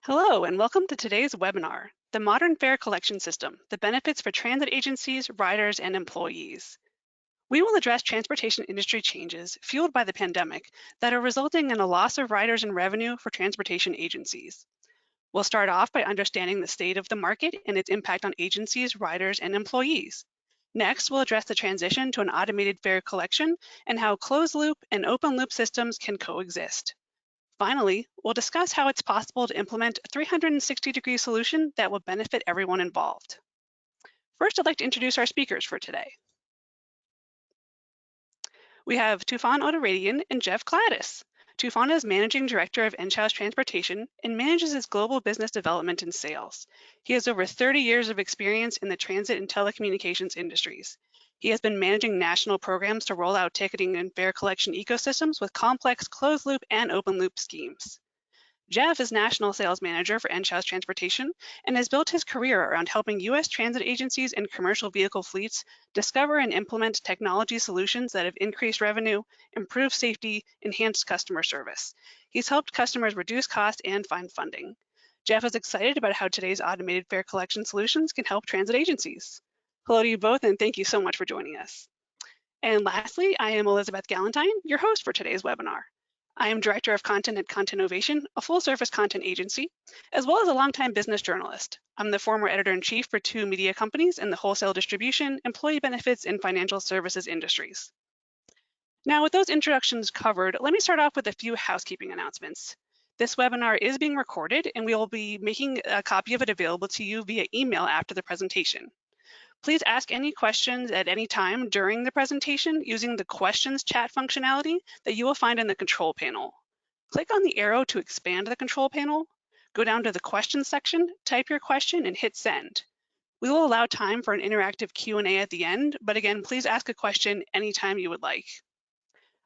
Hello, and welcome to today's webinar, The Modern Fare Collection System, the Benefits for Transit Agencies, Riders, and Employees. We will address transportation industry changes fueled by the pandemic that are resulting in a loss of riders and revenue for transportation agencies. We'll start off by understanding the state of the market and its impact on agencies, riders, and employees. Next, we'll address the transition to an automated fare collection and how closed-loop and open-loop systems can coexist. Finally, we'll discuss how it's possible to implement a 360-degree solution that will benefit everyone involved. First, I'd like to introduce our speakers for today. We have Tufan Otoradian and Jeff Gladys. Tufan is Managing Director of Enghouse Transportation and manages its global business development and sales. He has over 30 years of experience in the transit and telecommunications industries. He has been managing national programs to roll out ticketing and fare collection ecosystems with complex closed-loop and open-loop schemes. Jeff is National Sales Manager for Enghouse Transportation and has built his career around helping U.S. transit agencies and commercial vehicle fleets discover and implement technology solutions that have increased revenue, improved safety, enhanced customer service. He's helped customers reduce costs and find funding. Jeff is excited about how today's automated fare collection solutions can help transit agencies. Hello to you both, and thank you so much for joining us. And lastly, I am Elizabeth Galentine, your host for today's webinar. I am Director of Content at Content Ovation, a full-service content agency, as well as a longtime business journalist. I'm the former editor-in-chief for 2 media companies in the wholesale distribution, employee benefits, and financial services industries. Now, with those introductions covered, let me start off with a few housekeeping announcements. This webinar is being recorded, and we will be making a copy of it available to you via email after the presentation. Please ask any questions at any time during the presentation using the questions chat functionality that you will find in the control panel. Click on the arrow to expand the control panel, go down to the questions section, type your question, and hit send. We will allow time for an interactive Q&A at the end, but again, please ask a question anytime you would like.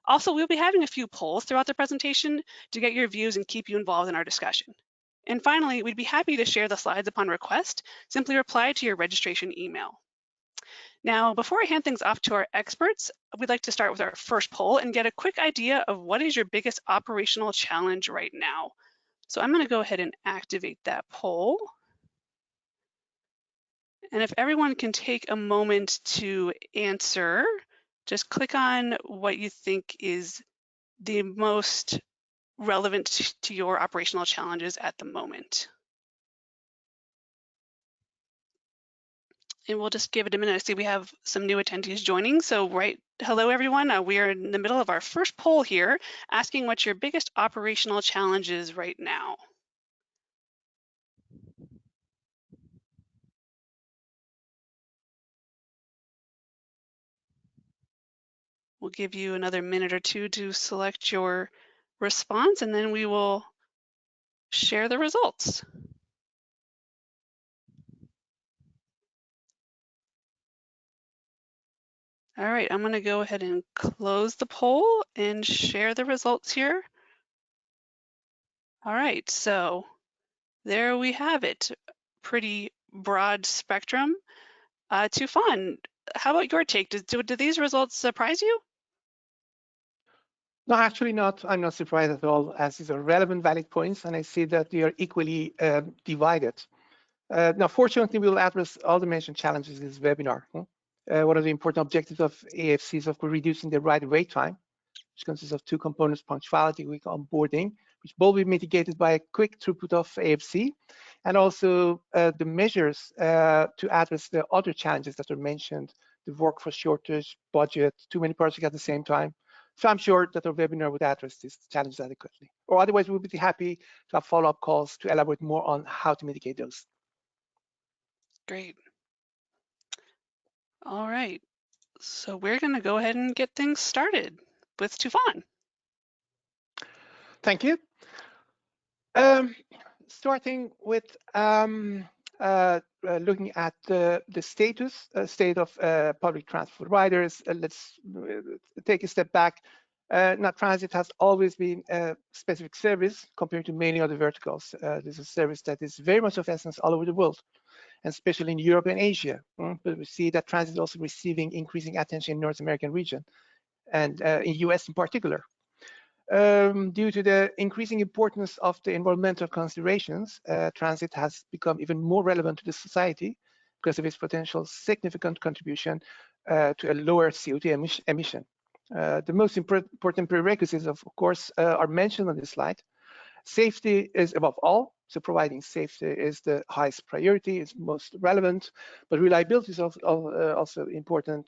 Also, we'll be having a few polls throughout the presentation to get your views and keep you involved in our discussion. And finally, we'd be happy to share the slides upon request. Simply reply to your registration email. Now, before I hand things off to our experts, we'd like to start with our first poll and get a quick idea of what is your biggest operational challenge right now. So I'm going to go ahead and activate that poll. And if everyone can take a moment to answer, just click on what you think is the most relevant to your operational challenges at the moment. And we'll just give it a minute. I see we have some new attendees joining. So hello everyone. We are in the middle of our first poll here, asking what your biggest operational challenge is right now. We'll give you another minute or two to select your response, and then we will share the results. All right, I'm going to go ahead and close the poll and share the results here. All right, so there we have it. Pretty broad spectrum. Tufan, how about your take? Do these results surprise you? No, actually not. I'm not surprised at all, as these are relevant, valid points, and I see that they are equally divided. Now, fortunately, we will address all the mentioned challenges in this webinar. One of the important objectives of AFC is, of course, reducing the rider wait time, which consists of 2 components: punctuality, quick onboarding, which both will be mitigated by a quick throughput of AFC, and also the measures to address the other challenges that are mentioned: the workforce shortage, budget, too many projects at the same time. So I'm sure that our webinar would address these challenges adequately. Or otherwise, we'll be happy to have follow-up calls to elaborate more on how to mitigate those. Great. All right, so we're going to go ahead and get things started with Tufan. Thank you. Starting with looking at the state of public transport riders, let's take a step back. Now, transit has always been a specific service compared to many other verticals. This is a service that is very much of essence all over the world, and especially in Europe and Asia. But we see that transit is also receiving increasing attention in North American region, and in US in particular. Due to the increasing importance of the environmental considerations, transit has become even more relevant to the society because of its potential significant contribution to a lower CO2 emission. The most important prerequisites, of course, are mentioned on this slide. Safety is above all, so providing safety is the highest priority, is most relevant, but reliability is also important,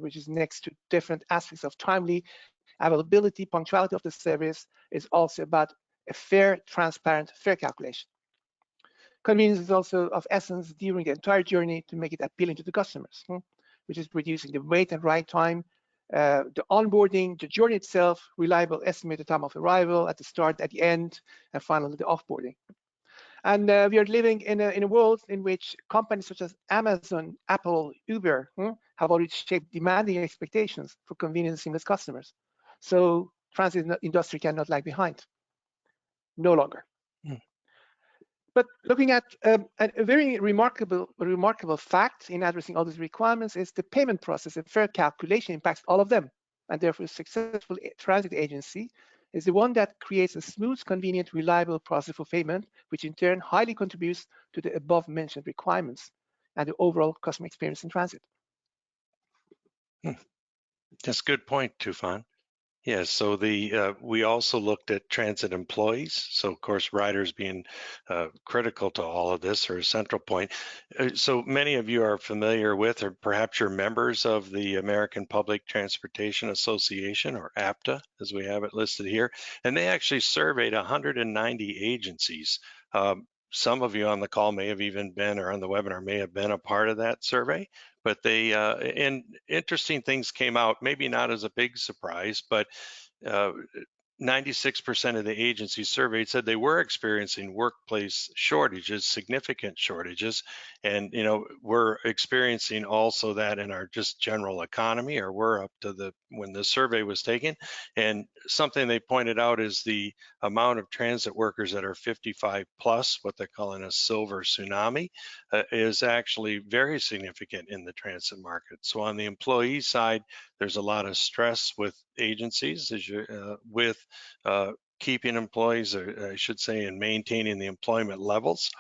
which is next to different aspects of timely availability, punctuality of the service is also about a fair, transparent, fair calculation. Convenience is also of essence during the entire journey to make it appealing to the customers, which is reducing the wait and ride time, the onboarding, the journey itself, reliable estimated time of arrival at the start, at the end, and finally the offboarding. And we are living in a world in which companies such as Amazon, Apple, Uber have already shaped demanding expectations for convenient and seamless customers. So transit industry cannot lag behind, no longer. But looking at a very remarkable fact in addressing all these requirements is the payment process. A fair calculation impacts all of them, and therefore a successful transit agency is the one that creates a smooth, convenient, reliable process for payment, which in turn highly contributes to the above-mentioned requirements and the overall customer experience in transit. That's a good point, Tufan. Yeah, so we also looked at transit employees. So of course, riders being critical to all of this, or a central point. So many of you are familiar with, or perhaps you're members of the American Public Transportation Association, or APTA, as we have it listed here. And they actually surveyed 190 agencies. Some of you on the call may have even been, or on the webinar may have been a part of that survey. But they, and interesting things came out, maybe not as a big surprise, but 96% of the agencies surveyed said they were experiencing workplace shortages, significant shortages. And, you know, we're experiencing also that in our just general economy, or we're up to when the survey was taken. And something they pointed out is the amount of transit workers that are 55 plus, what they're calling a silver tsunami, is actually very significant in the transit market. So on the employee side, there's a lot of stress with agencies with keeping employees, or I should say, and maintaining the employment levels.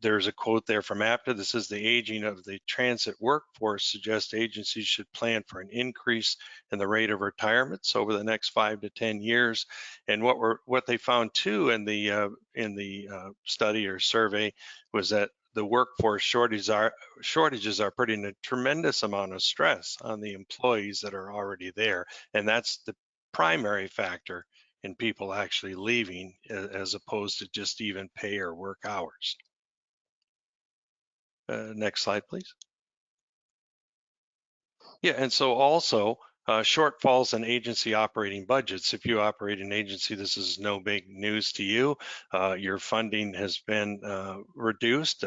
There's a quote there from APTA. This is the aging of the transit workforce suggests agencies should plan for an increase in the rate of retirements over the next 5 to 10 years. And what they found too in the study or survey was that the workforce shortages are putting a tremendous amount of stress on the employees that are already there, and that's the primary factor in people actually leaving, as opposed to just even pay or work hours. Next slide, please. Yeah, and so also shortfalls in agency operating budgets. If you operate an agency, this is no big news to you. Your funding has been reduced.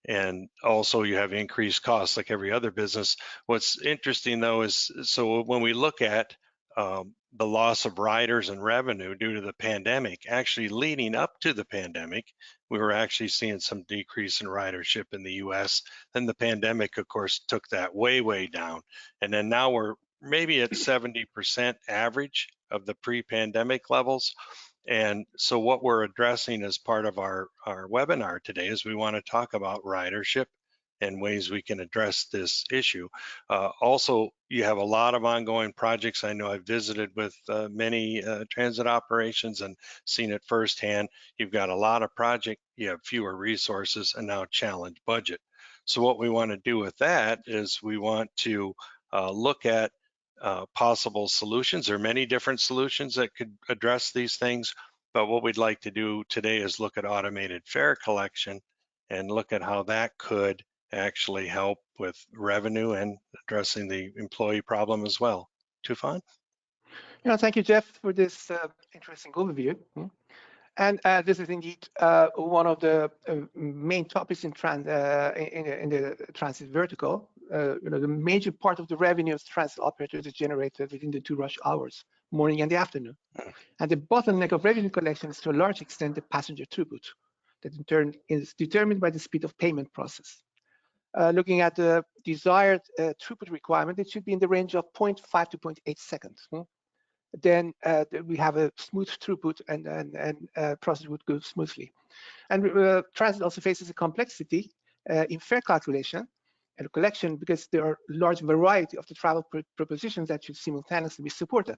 And also you have increased costs like every other business. What's interesting though is, so when we look at the loss of riders and revenue due to the pandemic, actually leading up to the pandemic, we were actually seeing some decrease in ridership in the US. Then the pandemic, of course, took that way down. And then now we're maybe at 70% average of the pre-pandemic levels. And so what we're addressing as part of our webinar today is we want to talk about ridership and ways we can address this issue. Also, you have a lot of ongoing projects. I know I've visited with many transit operations and seen it firsthand. You've got a lot of projects, you have fewer resources, and now challenged budget. So what we want to do with that is we want to look at possible solutions. There are many different solutions that could address these things, but what we'd like to do today is look at automated fare collection and look at how that could actually help with revenue and addressing the employee problem as well. Tufan? Thank you, Jeff, for this interesting overview. And this is indeed one of the main topics in the transit vertical. The major part of the revenue of transit operators is generated within the 2 rush hours, morning and the afternoon. And the bottleneck of revenue collection is to a large extent the passenger throughput, that in turn is determined by the speed of payment process. Looking at the desired throughput requirement, it should be in the range of 0.5 to 0.8 seconds. then we have a smooth throughput and process would go smoothly. And transit also faces a complexity in fare calculation and collection because there are large variety of the travel propositions that should simultaneously be supported.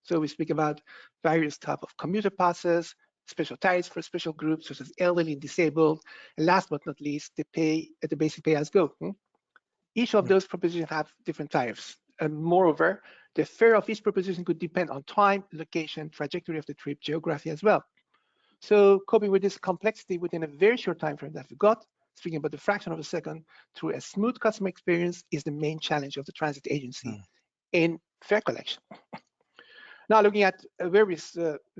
So we speak about various type of commuter passes, special tariffs for special groups such as elderly and disabled, and last but not least, the basic pay as go. Each of those propositions have different tariffs. And moreover, the fare of each proposition could depend on time, location, trajectory of the trip, geography as well. So coping with this complexity within a very short time frame that we got, speaking about the fraction of a second, through a smooth customer experience is the main challenge of the transit agency in fare collection. Now, looking at where we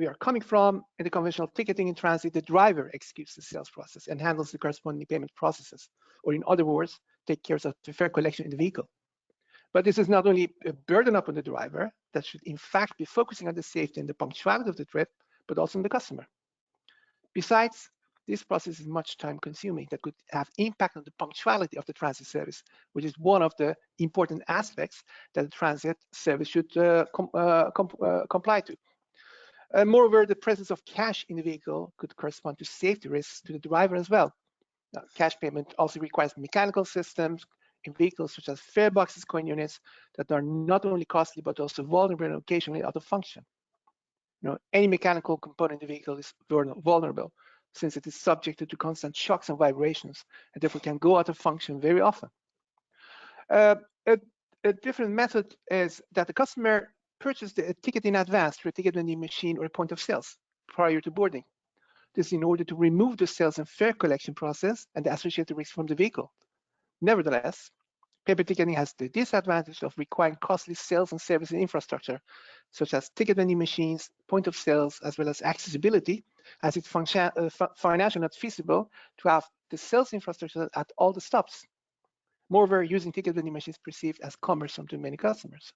are coming from, in the conventional ticketing in transit, the driver executes the sales process and handles the corresponding payment processes, or in other words, take care of the fare collection in the vehicle. But this is not only a burden upon the driver that should in fact be focusing on the safety and the punctuality of the trip, but also on the customer. Besides, this process is much time consuming that could have impact on the punctuality of the transit service, which is one of the important aspects that the transit service should comply to. Moreover, the presence of cash in the vehicle could correspond to safety risks to the driver as well. Now, cash payment also requires mechanical systems in vehicles such as fare boxes, coin units that are not only costly but also vulnerable and occasionally out of function. Any mechanical component in the vehicle is vulnerable since it is subjected to constant shocks and vibrations and therefore can go out of function very often. A different method is that the customer purchased a ticket in advance through a ticket vending machine or a point of sales prior to boarding. This is in order to remove the sales and fare collection process and the associated risks from the vehicle. Nevertheless, paper ticketing has the disadvantage of requiring costly sales and service infrastructure, such as ticket vending machines, point of sales, as well as accessibility, as it's financially not feasible to have the sales infrastructure at all the stops. Moreover, using ticket vending machines is perceived as cumbersome to many customers.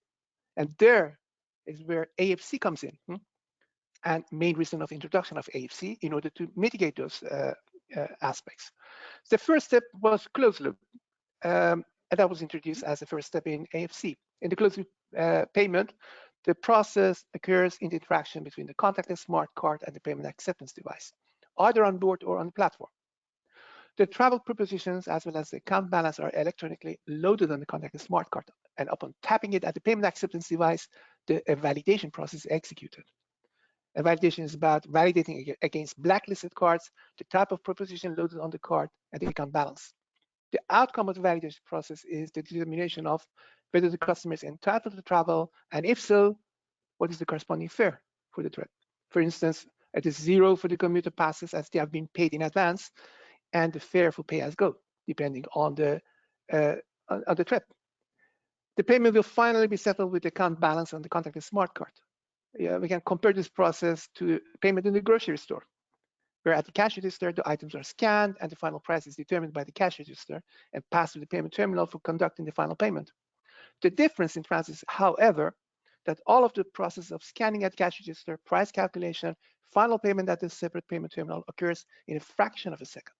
And there is where AFC comes in, and main reason of introduction of AFC in order to mitigate those aspects. The first step was closed loop. And that was introduced as the first step in AFC. In the closed loop payment, the process occurs in the interaction between the contactless smart card and the payment acceptance device, either on board or on the platform. The travel propositions as well as the account balance are electronically loaded on the contactless smart card, and upon tapping it at the payment acceptance device, the validation process is executed. And validation is about validating against blacklisted cards, the type of proposition loaded on the card, and the account balance. The outcome of the validation process is the determination of whether the customer is entitled to travel, and if so, what is the corresponding fare for the trip. For instance, it is 0 for the commuter passes as they have been paid in advance, and the fare for pay as go, depending on the trip. The payment will finally be settled with the account balance on the contactless smart card. We can compare this process to payment in the grocery store, where at the cash register, the items are scanned and the final price is determined by the cash register and passed to the payment terminal for conducting the final payment. The difference in transit is, however, that all of the process of scanning at cash register, price calculation, final payment at the separate payment terminal occurs in a fraction of a second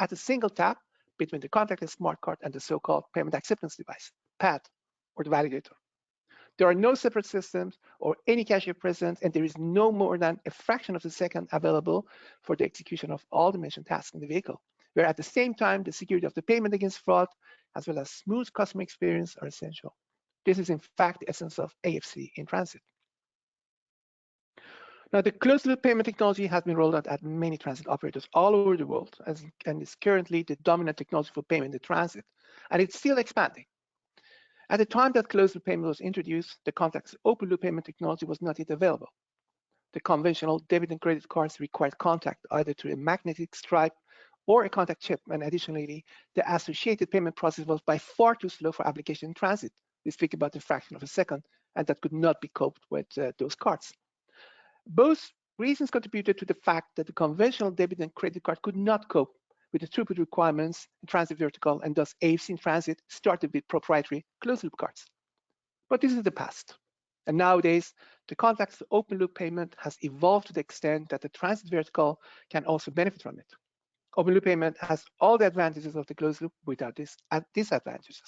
at a single tap between the contactless smart card and the so-called payment acceptance device, PAD, or the validator. There are no separate systems or any cashier present, and there is no more than a fraction of a second available for the execution of all the mentioned tasks in the vehicle, where at the same time, the security of the payment against fraud, as well as smooth customer experience are essential. This is in fact the essence of AFC in transit. Now, the closed-loop payment technology has been rolled out at many transit operators all over the world and is currently the dominant technology for payment in transit, and it's still expanding. At the time that closed-loop payment was introduced, the contactless open-loop payment technology was not yet available. The conventional debit and credit cards required contact either through a magnetic stripe or a contact chip, and additionally, the associated payment process was by far too slow for application in transit. We speak about a fraction of a second, and that could not be coped with those cards. Both reasons contributed to the fact that the conventional debit and credit card could not cope with the throughput requirements in transit vertical, and thus AFC in transit started with proprietary closed-loop cards. But this is the past. And nowadays, the contactless open-loop payment has evolved to the extent that the transit vertical can also benefit from it. Open-loop payment has all the advantages of the closed-loop without disadvantages.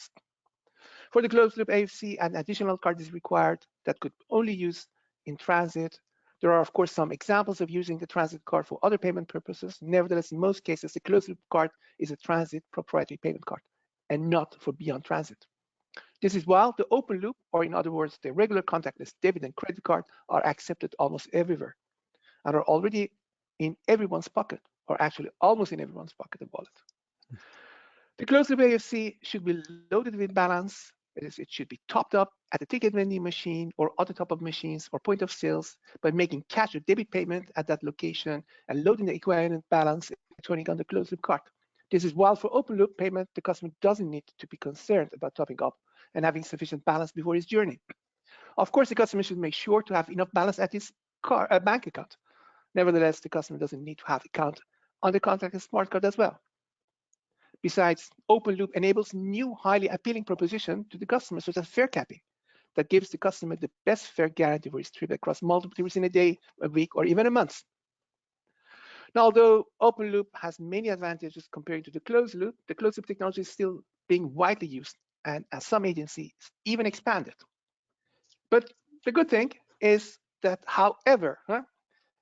For the closed-loop AFC, an additional card is required that could only use in transit. There are, of course, some examples of using the transit card for other payment purposes. Nevertheless, in most cases, the closed loop card is a transit proprietary payment card and not for beyond transit. This is while the open loop, or in other words, the regular contactless debit and credit card, are accepted almost everywhere and are already in everyone's pocket, or actually almost in everyone's pocket and wallet. The closed loop AFC should be loaded with balance. It should be topped up at the ticket vending machine or other top-up machines or point of sales by making cash or debit payment at that location and loading the equivalent balance electronic on the closed loop card. This is while for open loop payment, the customer doesn't need to be concerned about topping up and having sufficient balance before his journey. Of course, the customer should make sure to have enough balance at his bank account. Nevertheless, the customer doesn't need to have account on the contactless smart card as well. Besides, open loop enables new highly appealing proposition to the customer, such as fare capping, that gives the customer the best fare guarantee for his trip across multiple trips in a day, a week, or even a month. Now, although open loop has many advantages compared to the closed loop technology is still being widely used, and as some agencies even expanded. But the good thing is that, however,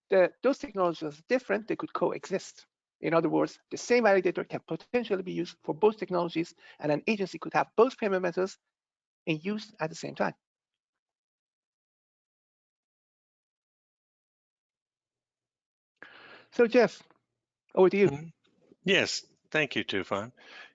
those technologies are different, they could coexist. In other words, the same validator can potentially be used for both technologies, and an agency could have both payment methods in use at the same time. So Jeff, over to you. Yes, thank you, Tufan.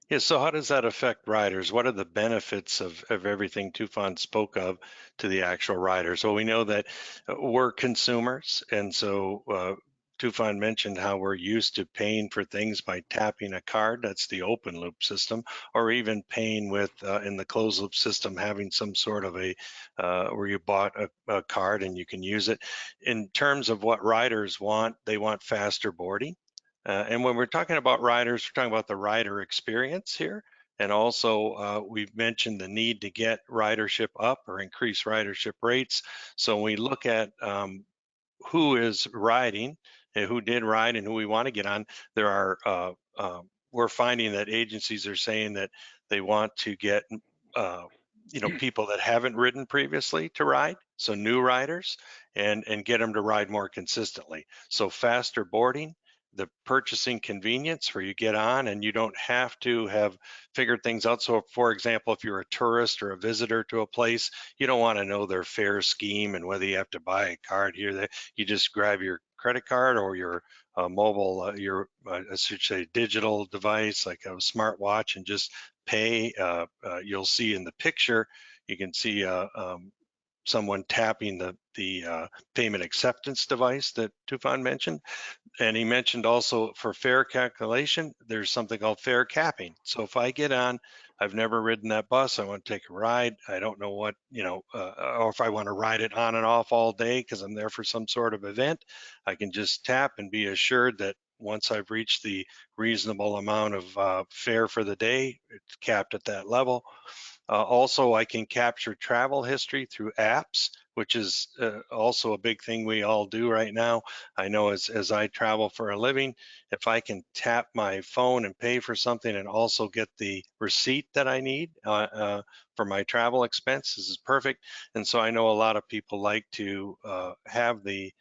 Yes, so how does that affect riders? What are the benefits of everything Tufan spoke of to the actual riders? Well, we know that we're consumers, and so Tufan mentioned how we're used to paying for things by tapping a card. That's the open loop system, or even paying with, in the closed loop system, having some sort of a, where you bought a card and you can use it. In terms of what riders want, they want faster boarding. And when we're talking about riders, we're talking about the rider experience here. And also, we've mentioned the need to get ridership up or increase ridership rates. So when we look at who is riding, and who did ride, and who we want to get on, there are, we're finding that agencies are saying that they want to get, people that haven't ridden previously to ride, so new riders, and get them to ride more consistently. So faster boarding, the purchasing convenience where you get on and you don't have to have figured things out. So for example, if you're a tourist or a visitor to a place, you don't want to know their fare scheme and whether you have to buy a card here, that you just grab your credit card or your mobile, I should say digital device like a smartwatch and just pay. You'll see in the picture, you can see someone tapping the payment acceptance device that Tufan mentioned. And he mentioned also for fare calculation, there's something called fare capping. So if I get on, I've never ridden that bus, I want to take a ride, I don't know what, or if I want to ride it on and off all day because I'm there for some sort of event, I can just tap and be assured that once I've reached the reasonable amount of fare for the day, it's capped at that level. Also, I can capture travel history through apps, which is also a big thing we all do right now. I know as I travel for a living, if I can tap my phone and pay for something and also get the receipt that I need for my travel expense, this is perfect. And so I know a lot of people like to have the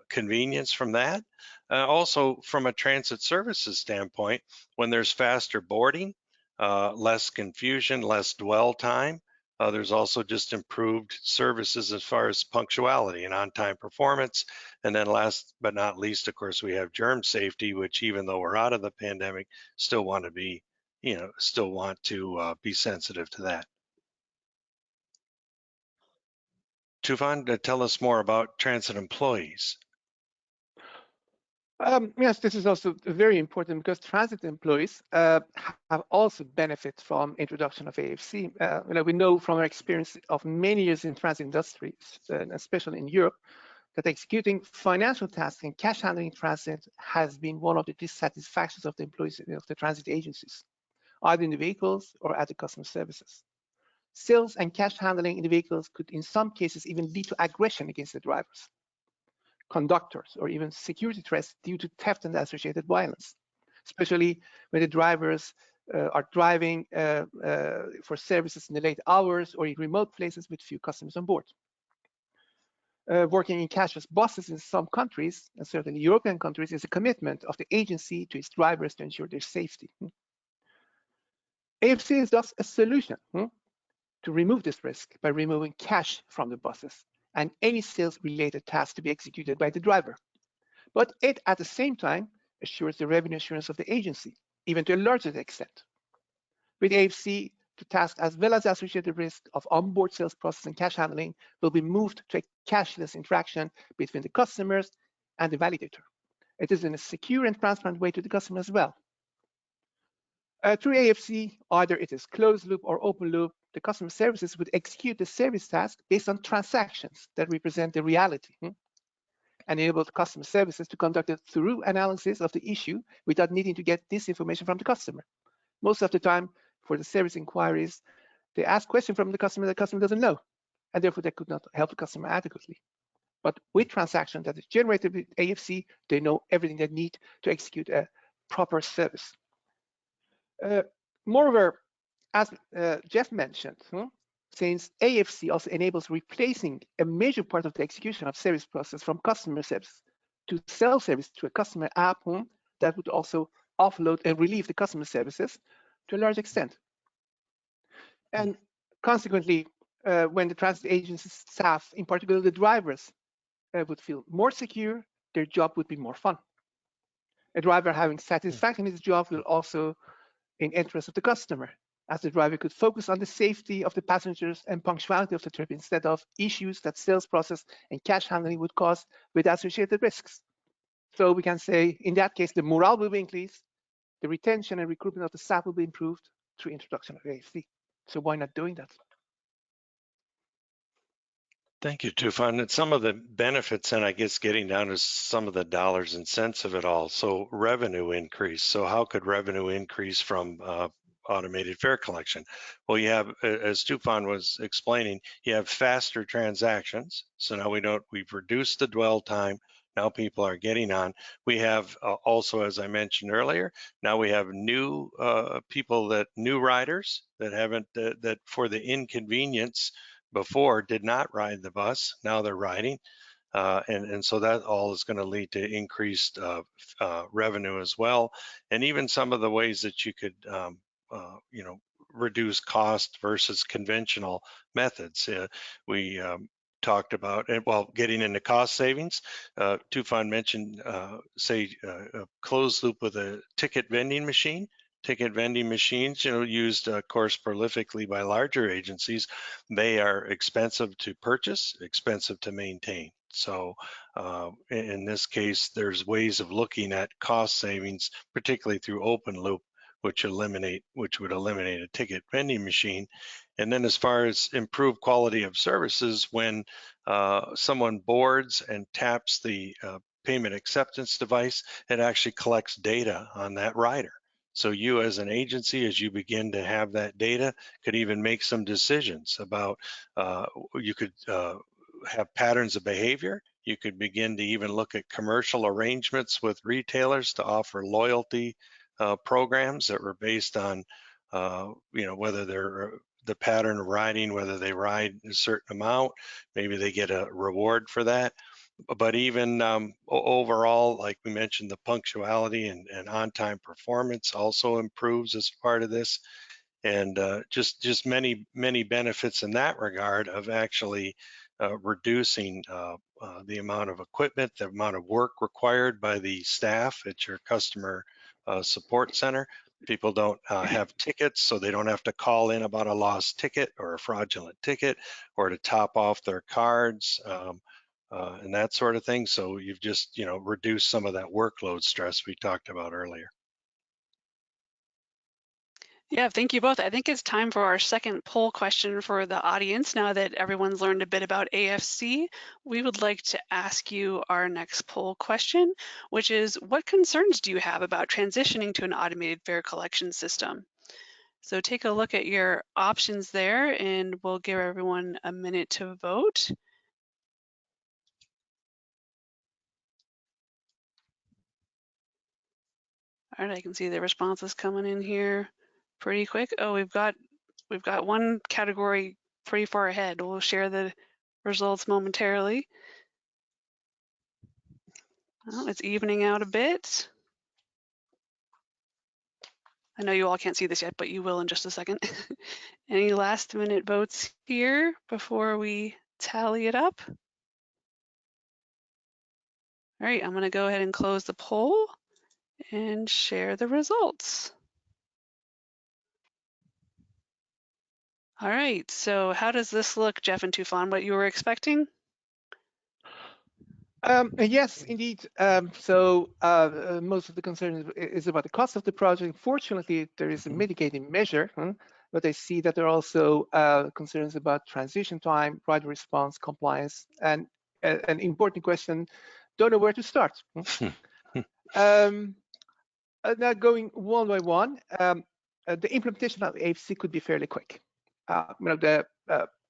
convenience from that. Also, from a transit services standpoint, when there's faster boarding, less confusion, less dwell time. There's also just improved services as far as punctuality and on-time performance. And then last but not least, of course, we have germ safety, which even though we're out of the pandemic, still want to be, be sensitive to that. Tufan, tell us more about transit employees. Yes, this is also very important because transit employees have also benefit from introduction of AFC. We know from our experience of many years in transit industries, especially in Europe, that executing financial tasks and cash handling in transit has been one of the dissatisfactions of the employees of the transit agencies, either in the vehicles or at the customer services. Sales and cash handling in the vehicles could in some cases even lead to aggression against the drivers, conductors, or even security threats due to theft and associated violence, especially when the drivers are driving for services in the late hours or in remote places with few customers on board. working in cashless buses in some countries, and certainly European countries, is a commitment of the agency to its drivers to ensure their safety. AFC is thus a solution to remove this risk by removing cash from the buses and any sales-related tasks to be executed by the driver. But it, at the same time, assures the revenue assurance of the agency, even to a larger extent. With AFC, the task as well as the associated risk of onboard sales process and cash handling will be moved to a cashless interaction between the customers and the validator. It is in a secure and transparent way to the customer as well. Through AFC, either it is closed loop or open loop, the customer services would execute the service task based on transactions that represent the reality, and enable customer services to conduct a thorough analysis of the issue without needing to get this information from the customer. Most of the time, for the service inquiries, they ask questions from the customer doesn't know, and therefore they could not help the customer adequately. But with transactions that is generated with AFC, they know everything they need to execute a proper service. Moreover, as Jeff mentioned, since AFC also enables replacing a major part of the execution of service process from customer service to self-service to a customer app, that would also offload and relieve the customer services to a large extent. And consequently, when the transit agency staff, in particular the drivers, would feel more secure, their job would be more fun. A driver having satisfaction in his job will also in interest of the customer, as the driver could focus on the safety of the passengers and punctuality of the trip instead of issues that sales process and cash handling would cause with associated risks. So we can say, in that case, the morale will be increased, the retention and recruitment of the staff will be improved through introduction of AFC. So why not doing that? Thank you, Tufan. And some of the benefits, and I guess getting down to some of the dollars and cents of it all. So revenue increase. So how could revenue increase from automated fare collection? Well, you have, as Tufan was explaining, you have faster transactions. So now we've reduced the dwell time. Now people are getting on. We have also, as I mentioned earlier, now we have new new riders that haven't, that for the inconvenience before did not ride the bus. Now they're riding. And so that all is going to lead to increased revenue as well. And even some of the ways that you could, reduce cost versus conventional methods. We talked about, well, getting into cost savings. Tufan mentioned, say, a closed loop with a ticket vending machine. Ticket vending machines, used, of course, prolifically by larger agencies. They are expensive to purchase, expensive to maintain. So in this case, there's ways of looking at cost savings, particularly through open loop, which would eliminate a ticket vending machine. And then as far as improved quality of services, when someone boards and taps the payment acceptance device, it actually collects data on that rider. So you as an agency, as you begin to have that data, could even make some decisions about, you could have patterns of behavior. You could begin to even look at commercial arrangements with retailers to offer loyalty programs that were based on, whether they're the pattern of riding, whether they ride a certain amount, maybe they get a reward for that. But even overall, like we mentioned, the punctuality and on-time performance also improves as part of this. And just many benefits in that regard of actually reducing the amount of equipment, the amount of work required by the staff at your customer support center. People don't have tickets, so they don't have to call in about a lost ticket or a fraudulent ticket or to top off their cards. And that sort of thing. So you've just, reduced some of that workload stress we talked about earlier. Yeah, thank you both. I think it's time for our second poll question for the audience. Now that everyone's learned a bit about AFC, we would like to ask you our next poll question, which is, what concerns do you have about transitioning to an automated fare collection system? So take a look at your options there, and we'll give everyone a minute to vote. All right, I can see the responses coming in here pretty quick. Oh, we've got one category pretty far ahead. We'll share the results momentarily. Well, it's evening out a bit. I know you all can't see this yet, but you will in just a second. Any last minute votes here before we tally it up? All right, I'm going to go ahead and close the poll and share the results. All right, so how does this look, Jeff and Tufan? What you were expecting? Yes, indeed. Most of the concern is about the cost of the project. Fortunately, there is a mitigating measure, but I see that there are also concerns about transition time, right response, compliance, and an important question, don't know where to start. Now going one by one, the implementation of AFC could be fairly quick.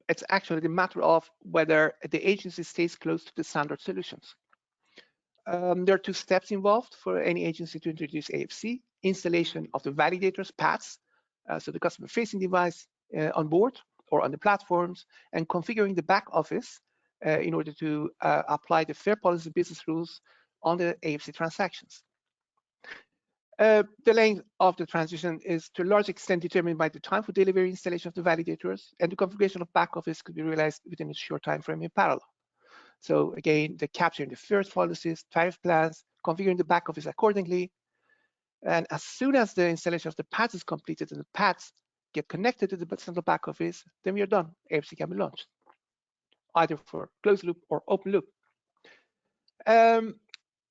It's actually the matter of whether the agency stays close to the standard solutions. There are two steps involved for any agency to introduce AFC: installation of the validators, paths, so the customer-facing device on board or on the platforms, and configuring the back office in order to apply the fair policy business rules on the AFC transactions. The length of the transition is to a large extent determined by the time for delivery installation of the validators, and the configuration of back office could be realized within a short time frame in parallel. So again, the capturing the first policies, tariff plans, configuring the back office accordingly. And as soon as the installation of the pads is completed and the pads get connected to the central back office, then we are done. AFC can be launched, either for closed loop or open loop.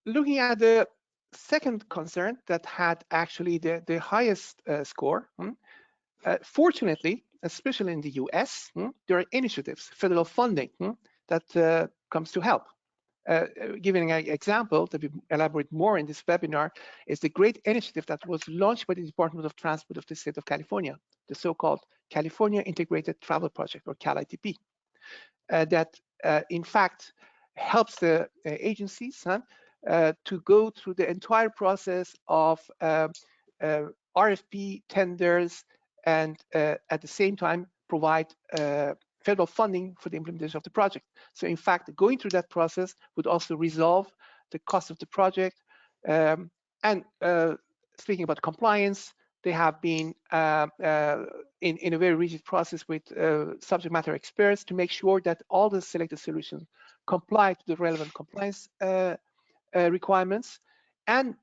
Looking at the second concern that had actually the highest score, fortunately, especially in the US, there are initiatives, federal funding that comes to help. Giving an example that we elaborate more in this webinar is the great initiative that was launched by the Department of Transport of the state of California, the so-called California Integrated Travel Project, or CALITP, that in fact helps the agencies to go through the entire process of RFP tenders and at the same time provide federal funding for the implementation of the project. So in fact, going through that process would also resolve the cost of the project. And speaking about compliance, they have been in a very rigid process with subject matter experts to make sure that all the selected solutions comply to the relevant compliance requirements. And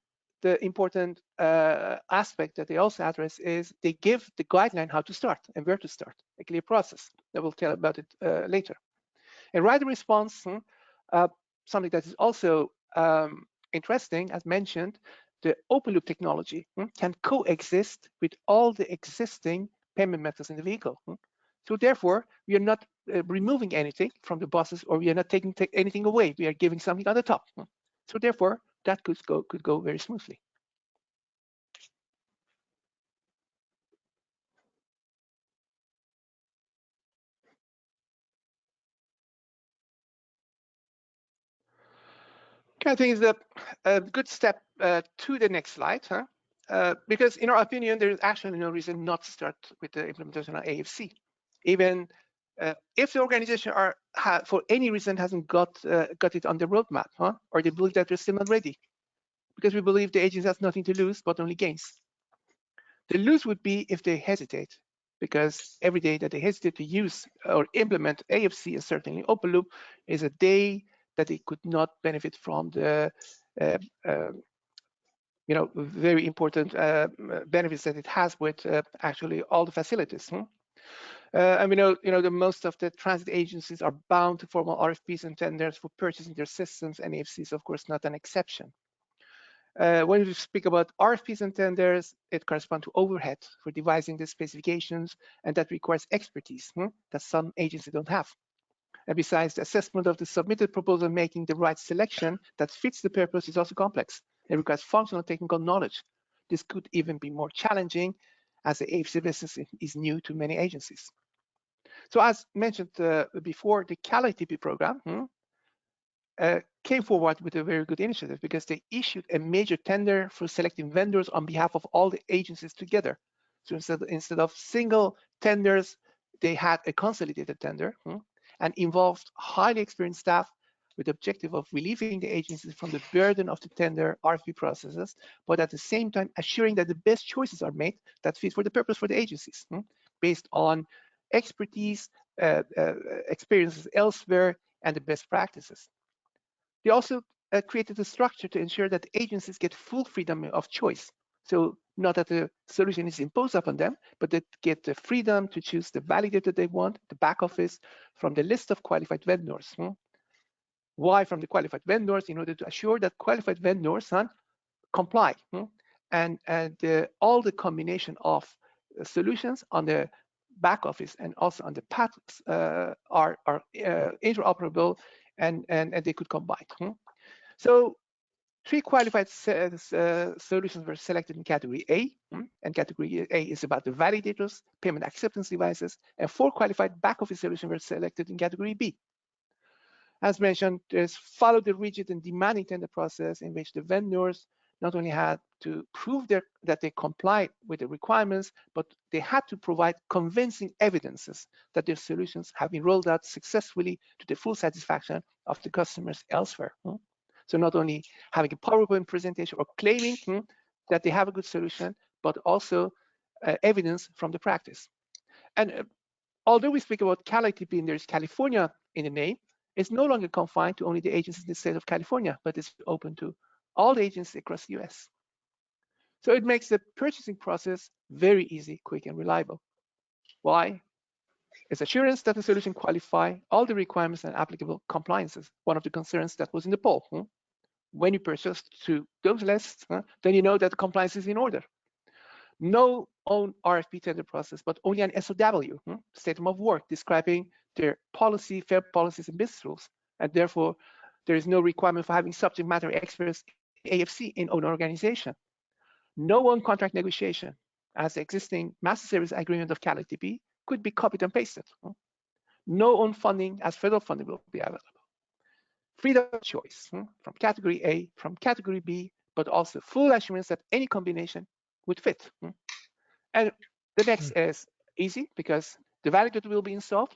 the important aspect that they also address is they give the guideline how to start and where to start, a clear process. I will tell about it later. And right response, something that is also interesting, as mentioned, the open loop technology can coexist with all the existing payment methods in the vehicle. So therefore, we are not removing anything from the buses, or we are not taking anything away. We are giving something on the top. So therefore, that could go very smoothly. I think it's a good step to the next slide, because in our opinion, there is actually no reason not to start with the implementation of AFC. Even if the organization for any reason hasn't got it on the roadmap, or they believe that they're still not ready, because we believe the agency has nothing to lose, but only gains. The lose would be if they hesitate, because every day that they hesitate to use or implement AFC, and certainly open loop, is a day that they could not benefit from the very important benefits that it has with actually all the facilities. And we know, the most of the transit agencies are bound to formal RFPs and tenders for purchasing their systems, and AFC is of course not an exception. When we speak about RFPs and tenders, it corresponds to overhead for devising the specifications, and that requires expertise that some agencies don't have. And besides, the assessment of the submitted proposal, making the right selection that fits the purpose, is also complex. It requires functional technical knowledge. This could even be more challenging, as the AFC business is new to many agencies. So as mentioned before, the CALITP program came forward with a very good initiative, because they issued a major tender for selecting vendors on behalf of all the agencies together. So instead of single tenders, they had a consolidated tender and involved highly experienced staff, with the objective of relieving the agencies from the burden of the tender RFP processes, but at the same time assuring that the best choices are made that fit for the purpose for the agencies, based on expertise, experiences elsewhere, and the best practices. They also created a structure to ensure that agencies get full freedom of choice. So not that the solution is imposed upon them, but they get the freedom to choose the validator they want, the back office, from the list of qualified vendors. Why from the qualified vendors? In order to assure that qualified vendors comply. And all the combination of solutions on the back office and also on the path are interoperable and they could combine. So 3 qualified solutions were selected in category A, and category A is about the validators, payment acceptance devices, and 4 qualified back office solutions were selected in category B. As mentioned, there's followed the rigid and demanding tender process in which the vendors not only had to prove that they complied with the requirements, but they had to provide convincing evidences that their solutions have been rolled out successfully to the full satisfaction of the customers elsewhere. So not only having a PowerPoint presentation or claiming that they have a good solution, but also evidence from the practice. And although we speak about CalITP and there's California in the name, it's no longer confined to only the agencies in the state of California, but it's open to all the agencies across the US. So it makes the purchasing process very easy, quick, and reliable. Why? It's assurance that the solution qualify all the requirements and applicable compliances. One of the concerns that was in the poll. When you purchase through those lists, then you know that the compliance is in order. No own RFP tender process, but only an SOW, statement of work, describing their policy, fair policies, and business rules. And therefore, there is no requirement for having subject matter experts AFC in own organization. No own contract negotiation, as the existing master service agreement of CalITP could be copied and pasted. No own funding, as federal funding will be available. Freedom of choice from category A, from category B, but also full assurance that any combination would fit. And the next is easy because the validator will be installed.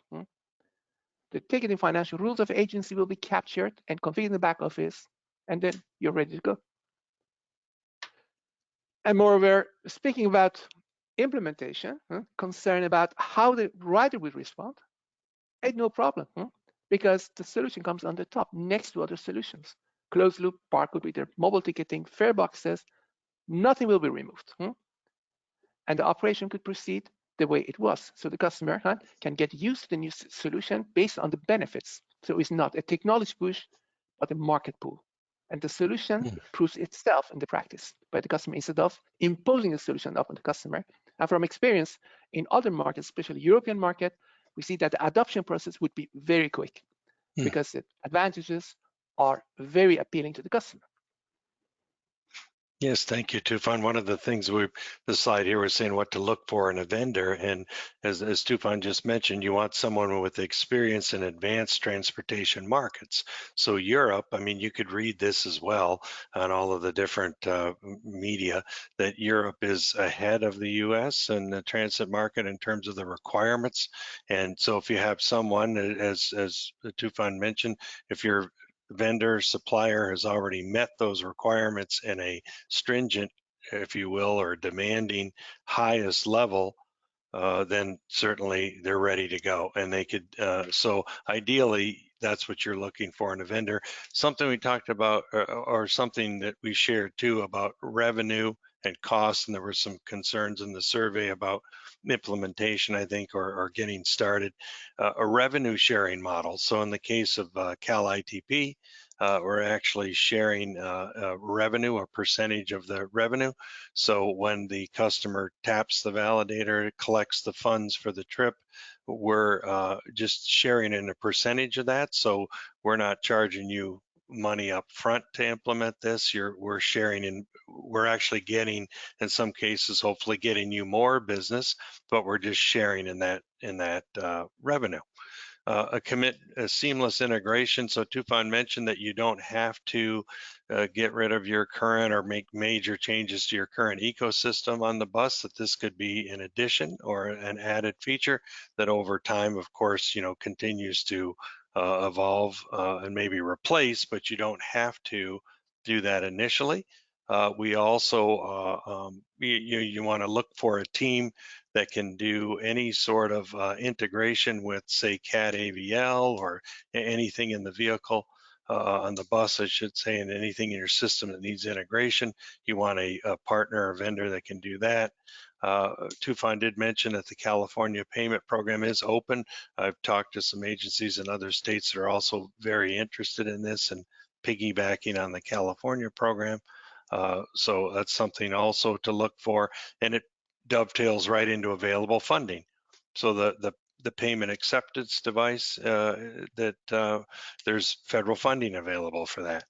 The ticketing financial rules of agency will be captured and configured in the back office, and then you're ready to go. And moreover, speaking about implementation, concern about how the writer will respond, ain't no problem. Because the solution comes on the top next to other solutions. Closed loop, barcode reader, mobile ticketing, fare boxes, nothing will be removed. And the operation could proceed the way it was. So the customer can get used to the new solution based on the benefits. So it's not a technology push, but a market pull. And the solution proves itself in the practice by the customer instead of imposing a solution upon the customer. And from experience in other markets, especially European market, we see that the adoption process would be very quick because the advantages are very appealing to the customer. Yes, thank you, Tufan. One of the things the slide here was saying what to look for in a vendor. And as Tufan just mentioned, you want someone with experience in advanced transportation markets. So Europe, I mean, you could read this as well on all of the different media, that Europe is ahead of the US in the transit market in terms of the requirements. And so if you have someone, as Tufan mentioned, if you're vendor supplier has already met those requirements in a stringent, if you will, or demanding highest level, then certainly they're ready to go. And they could, so ideally, that's what you're looking for in a vendor. Something we talked about, or something that we shared too about revenue and costs, and there were some concerns in the survey about implementation, I think, or getting started. A revenue sharing model. So in the case of CalITP, we're actually sharing revenue, a percentage of the revenue. So when the customer taps the validator, collects the funds for the trip, we're just sharing in a percentage of that. So we're not charging you money up front to implement this. We're sharing, and we're actually getting, in some cases, hopefully getting you more business, but we're just sharing in that revenue. A seamless integration. So Tufan mentioned that you don't have to get rid of your current or make major changes to your current ecosystem on the bus, that this could be an addition or an added feature that over time, of course, continues to evolve and maybe replace, but you don't have to do that initially. We also, you want to look for a team that can do any sort of integration with, say, CAD AVL or anything in the vehicle, on the bus, I should say, and anything in your system that needs integration. You want a partner or vendor that can do that. Tufan did mention that the California payment program is open. I've talked to some agencies in other states that are also very interested in this and piggybacking on the California program. So that's something also to look for, and it dovetails right into available funding. So the payment acceptance device, there's federal funding available for that.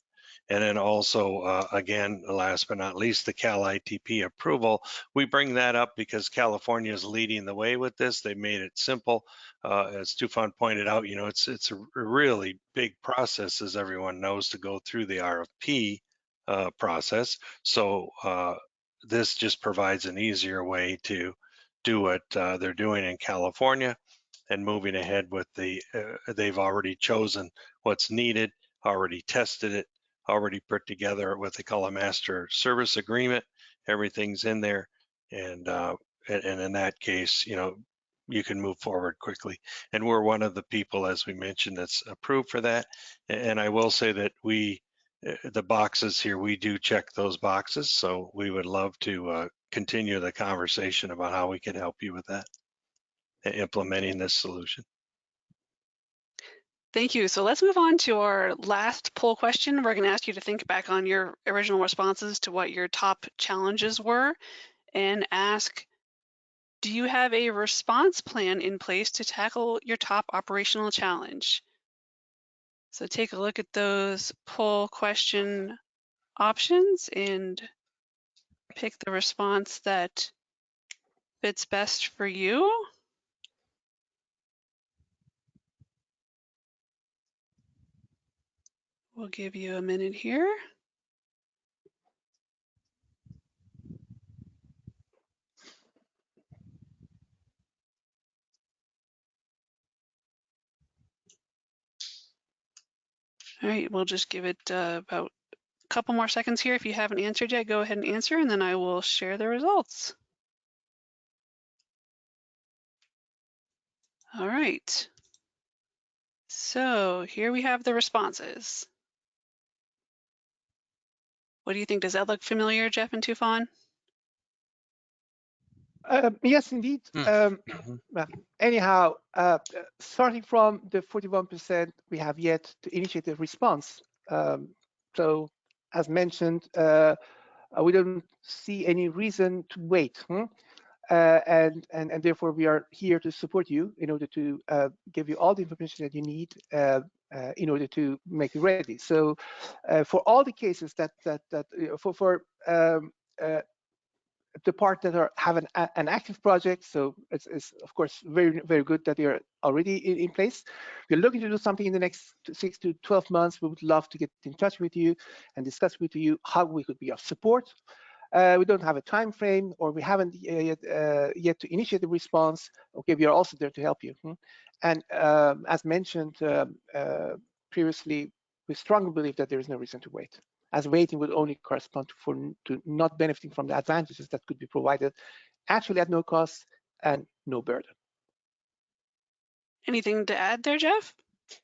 And then also, again, last but not least, the Cal ITP approval. We bring that up because California is leading the way with this. They made it simple. As Tufan pointed out, it's a really big process, as everyone knows, to go through the RFP process. So this just provides an easier way to do what they're doing in California and moving ahead with they've already chosen what's needed, already tested it, already put together what they call a master service agreement. Everything's in there, and in that case, you can move forward quickly. And we're one of the people, as we mentioned, that's approved for that. And I will say that the boxes here, we do check those boxes. So we would love to continue the conversation about how we can help you with that, implementing this solution. Thank you. So let's move on to our last poll question. We're going to ask you to think back on your original responses to what your top challenges were and ask, do you have a response plan in place to tackle your top operational challenge? So take a look at those poll question options and pick the response that fits best for you. We'll give you a minute here. All right, we'll just give it about a couple more seconds here. If you haven't answered yet, go ahead and answer, and then I will share the results. All right. So here we have the responses. What do you think? Does that look familiar, Jeff and Tufan? Yes, indeed. Well, anyhow, starting from the 41%, we have yet to initiate a response. So, as mentioned, we don't see any reason to wait. And therefore, we are here to support you in order to give you all the information that you need in order to make it ready. So, for all the cases for the part that have an active project, so it's of course very, very good that they are already in place. We're looking to do something in the next 6 to 12 months. We would love to get in touch with you and discuss with you how we could be of support. We don't have a time frame, or we haven't yet to initiate the response. Okay, we are also there to help you. And as mentioned previously, we strongly believe that there is no reason to wait, as waiting would only correspond to not benefiting from the advantages that could be provided, actually at no cost and no burden. Anything to add there, Jeff?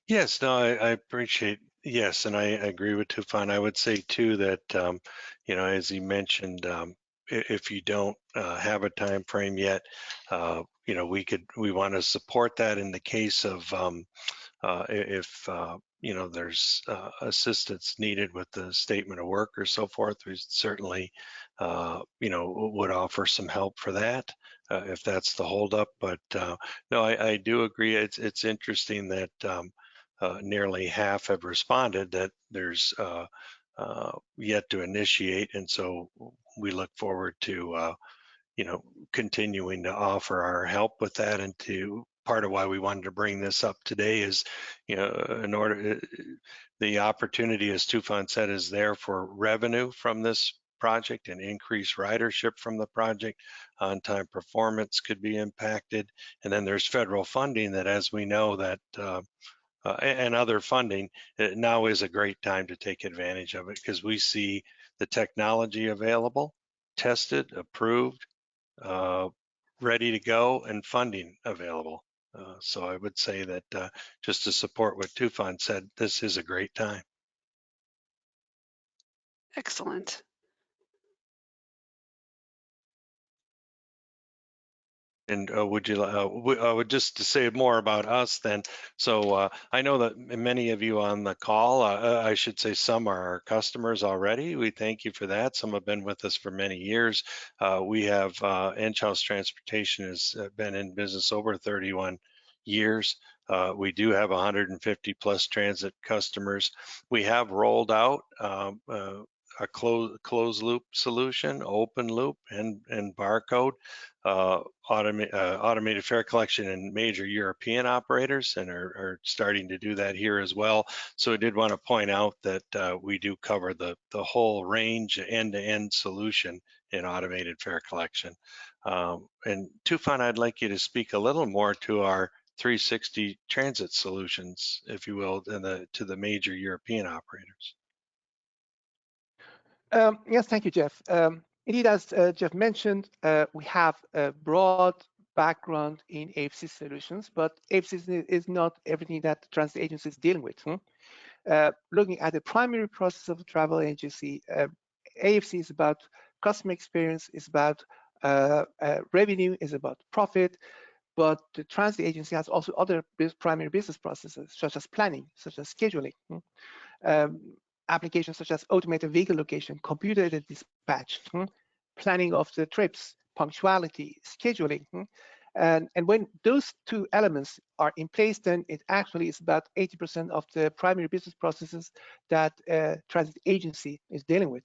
Yes, no, I appreciate. Yes, and I agree with Tufan. I would say too that as he mentioned, if you don't have a time frame yet, we want to support that in the case of if there's assistance needed with the statement of work or so forth. We certainly would offer some help for that if that's the holdup. But no, I do agree. It's interesting that nearly half have responded that there's yet to initiate, and so we look forward to continuing to offer our help with that. And to part of why we wanted to bring this up today is, in order, the opportunity, as Tufan said, is there for revenue from this project and increased ridership from the project. On-time performance could be impacted, and then there's federal funding that, as we know, that and other funding, now is a great time to take advantage of it because we see the technology available, tested, approved, ready to go, and funding available. So I would say that just to support what Tufan said, this is a great time. Excellent. And would you, would just to say more about us then. So I know that many of you on the call, I should say some are our customers already. We thank you for that. Some have been with us for many years. We have Enghouse Transportation has been in business over 31 years. We do have 150 plus transit customers. We have rolled out a closed loop solution, open loop, and barcode. Automated fare collection in major European operators and are starting to do that here as well. So I did want to point out that we do cover the whole range, end-to-end solution in automated fare collection. And Tufan, I'd like you to speak a little more to our 360 transit solutions, if you will, to the major European operators. Yes, thank you, Jeff. Indeed, as Jeff mentioned, we have a broad background in AFC solutions, but AFC is not everything that the transit agency is dealing with. Looking at the primary process of a travel agency, AFC is about customer experience, is about revenue, is about profit, but the transit agency has also other primary business processes, such as planning, such as scheduling. Applications such as automated vehicle location, computer-aided dispatch, planning of the trips, punctuality, scheduling. And when those two elements are in place, then it actually is about 80% of the primary business processes that transit agency is dealing with.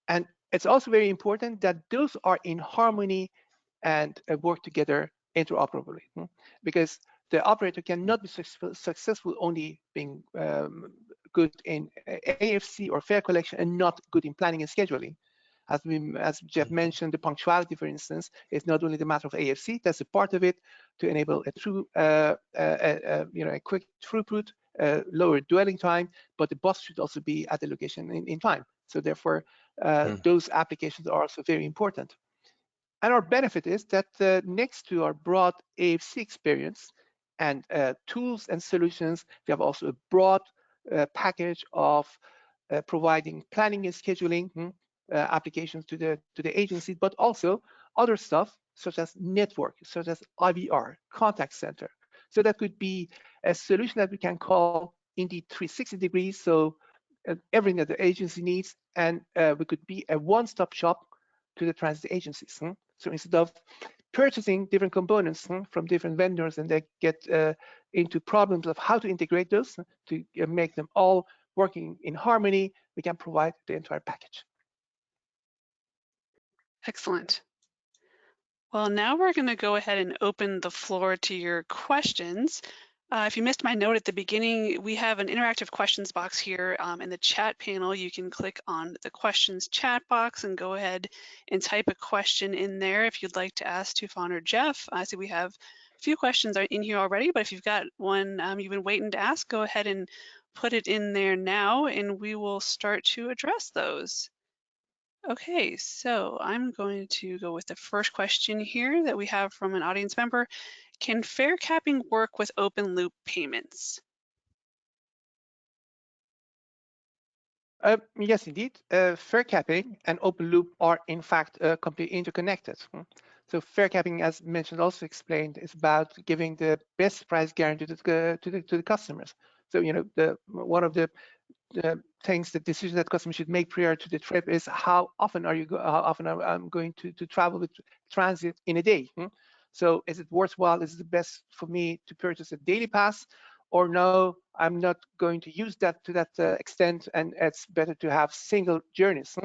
And it's also very important that those are in harmony and work together interoperably, because the operator cannot be successful only being good in AFC or fare collection and not good in planning and scheduling. As Jeff mentioned, the punctuality, for instance, is not only the matter of AFC, that's a part of it to enable a true, a quick throughput, lower dwelling time, but the bus should also be at the location in time. So therefore, those applications are also very important. And our benefit is that next to our broad AFC experience and tools and solutions, we have also a broad package of providing planning and scheduling applications to the agency, but also other stuff such as network, such as IVR, contact center. So that could be a solution that we can call indeed 360 degrees. So everything that the agency needs, and we could be a one-stop shop to the transit agencies. So instead of purchasing different components from different vendors and they get into problems of how to integrate those to make them all working in harmony, we can provide the entire package. Excellent. Well, now we're going to go ahead and open the floor to your questions. If you missed my note at the beginning, we have an interactive questions box here in the chat panel. You can click on the questions chat box and go ahead and type a question in there if you'd like to ask Tufan or Jeff. I see we have a few questions in here already, but if you've got one you've been waiting to ask, go ahead and put it in there now and we will start to address those. Okay, so I'm going to go with the first question here that we have from an audience member. Can fare capping work with open loop payments? Yes, indeed. Fare capping and open loop are in fact completely interconnected. So fare capping, as mentioned, also explained, is about giving the best price guarantee to the customers. So one of the things, the decision that customers should make prior to the trip is how often I'm going to travel with transit in a day. So is it worthwhile? Is it the best for me to purchase a daily pass? Or no, I'm not going to use that to that extent, and it's better to have single journeys.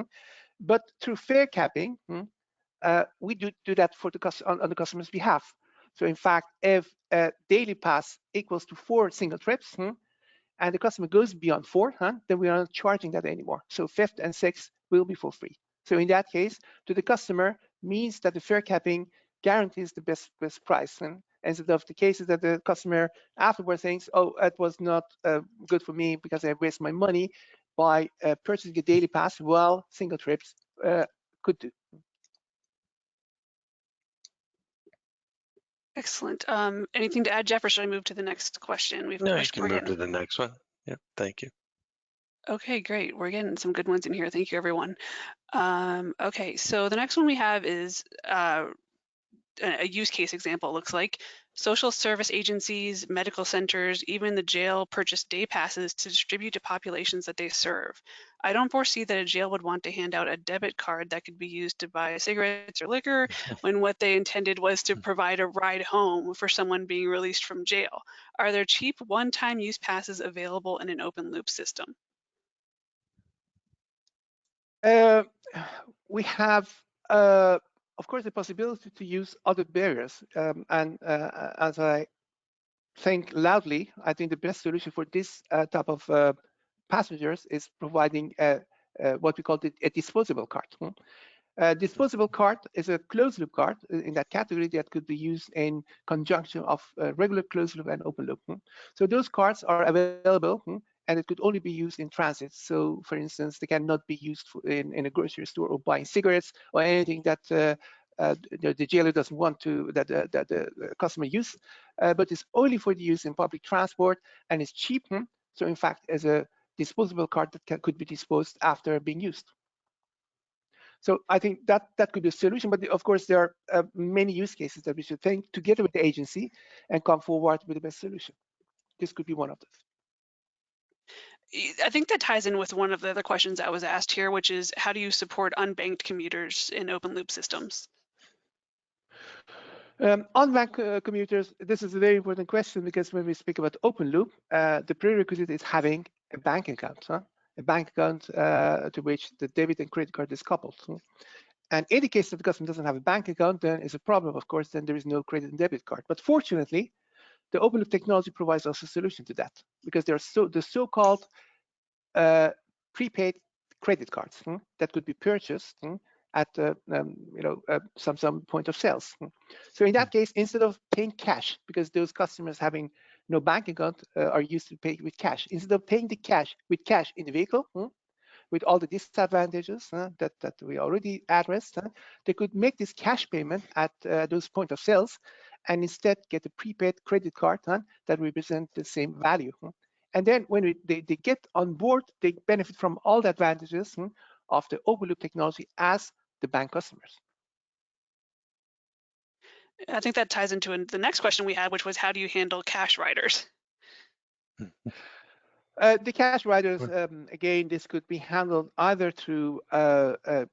But through fare capping, we do that for on the customer's behalf. So in fact, if a daily pass equals to 4 single trips, and the customer goes beyond 4, then we are not charging that anymore. So 5th and 6th will be for free. So in that case, to the customer means that the fare capping guarantees the best price. instead of the cases that the customer afterwards thinks, oh, it was not good for me because I waste my money by purchasing a daily pass. Well, single trips could do. Excellent. Anything to add, Jeff, or should I move to the next question? No, you can move to the next one. Yeah, thank you. Okay, great. We're getting some good ones in here. Thank you, everyone. Okay, so the next one we have is a use case example. It looks like social service agencies, medical centers, even the jail purchase day passes to distribute to populations that they serve. I don't foresee that a jail would want to hand out a debit card that could be used to buy cigarettes or liquor when what they intended was to provide a ride home for someone being released from jail. Are there cheap one-time use passes available in an open loop system? We have, of course, the possibility to use other barriers. And as I think loudly, I think the best solution for this type of passengers is providing what we call a disposable card. Disposable card is a closed loop card in that category that could be used in conjunction of regular closed loop and open loop. So those cards are available and it could only be used in transit. So for instance, they cannot be used in a grocery store or buying cigarettes or anything that the jailer doesn't want to that the customer use, but it's only for the use in public transport and it's cheap. So in fact, as a disposable card that could be disposed after being used. So I think that could be a solution, but of course there are many use cases that we should think together with the agency and come forward with the best solution. This could be one of those. I think that ties in with one of the other questions that was asked here, which is how do you support unbanked commuters in open loop systems? Unbanked commuters, this is a very important question because when we speak about open loop, the prerequisite is having a bank account. A bank account to which the debit and credit card is coupled. And in the case that the customer doesn't have a bank account, then it's a problem, of course, then there is no credit and debit card. But fortunately, the open loop technology provides us a solution to that because there are the so-called prepaid credit cards that could be purchased at some point of sales. So in that case, instead of paying cash, because those customers having no bank account are used to pay with cash, instead of paying the cash with cash in the vehicle, with all the disadvantages that we already addressed, they could make this cash payment at those point of sales and instead get a prepaid credit card that represent the same value. And then when they get on board, they benefit from all the advantages of the open loop technology as the bank customers. I think that ties into the next question we had, which was how do you handle cash riders? The cash riders, again, this could be handled either through